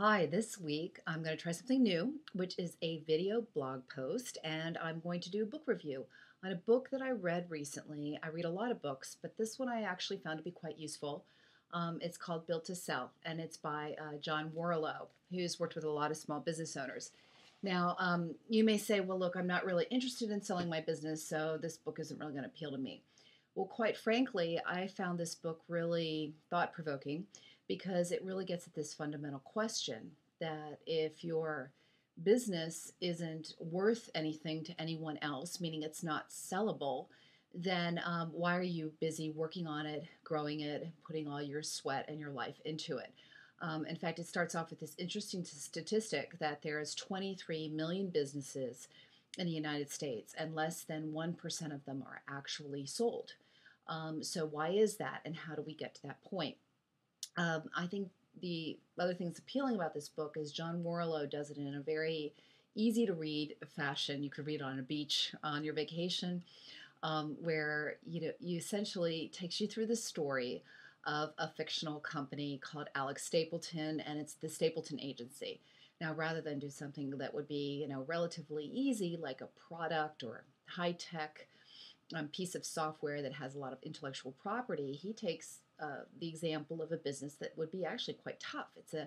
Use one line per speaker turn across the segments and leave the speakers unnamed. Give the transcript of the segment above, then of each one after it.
Hi, this week I'm going to try something new, which is a video blog post, and I'm going to do a book review on a book that I read recently. I read a lot of books, but this one I actually found to be quite useful. It's called Built to Sell, and it's by John Warrillow, who's worked with a lot of small business owners. Now, you may say, well, look, I'm not really interested in selling my business, so this book isn't really going to appeal to me. Well, quite frankly, I found this book really thought provoking because it really gets at this fundamental question that if your business isn't worth anything to anyone else, meaning it's not sellable, then why are you busy working on it, growing it, putting all your sweat and your life into it? In fact, it starts off with this interesting statistic that there's 23 million businesses in the United States, and less than 1% of them are actually sold. So, why is that, and how do we get to that point? I think the other thing that's appealing about this book is John Warrillow does it in a very easy to read fashion. You could read it on a beach on your vacation, where you essentially takes you through the story of a fictional company called Alex Stapleton, and it's the Stapleton Agency. Now, rather than do something that would be relatively easy, like a product or high tech piece of software that has a lot of intellectual property, he takes the example of a business that would be actually quite tough. It's a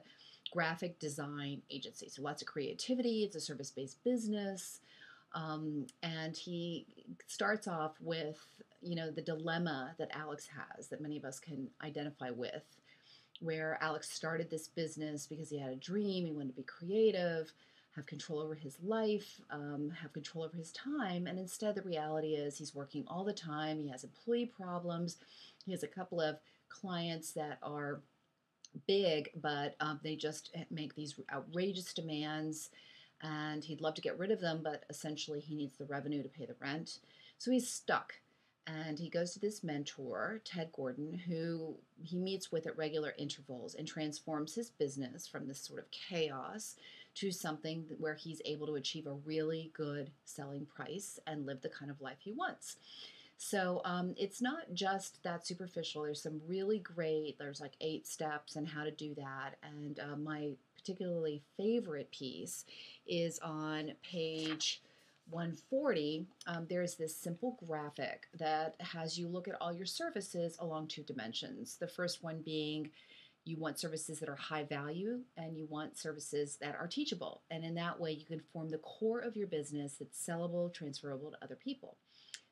graphic design agency, so lots of creativity. It's a service based business. And he starts off with, the dilemma that Alex has that many of us can identify with, where Alex started this business because he had a dream, he wanted to be creative, have control over his life, have control over his time. And instead, the reality is he's working all the time. He has employee problems. He has a couple of clients that are big, but they just make these outrageous demands. And he'd love to get rid of them, but essentially he needs the revenue to pay the rent. So he's stuck. And he goes to this mentor, Ted Gordon, who he meets with at regular intervals and transforms his business from this sort of chaos to something where he's able to achieve a really good selling price and live the kind of life he wants. So it's not just that superficial. There's some really great, there's like 8 steps on how to do that. And my particularly favorite piece is on page 140. There's this simple graphic that has you look at all your services along 2 dimensions. The first one being you want services that are high value and you want services that are teachable. And in that way, you can form the core of your business that's sellable, transferable to other people.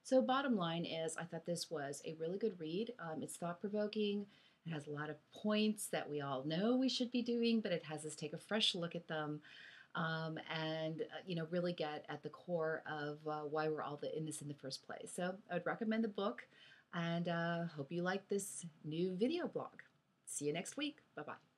So, bottom line is, I thought this was a really good read. It's thought provoking. It has a lot of points that we all know we should be doing, but it has us take a fresh look at them and really get at the core of why we're all in this in the first place. So, I would recommend the book, and hope you like this new video blog. See you next week. Bye bye.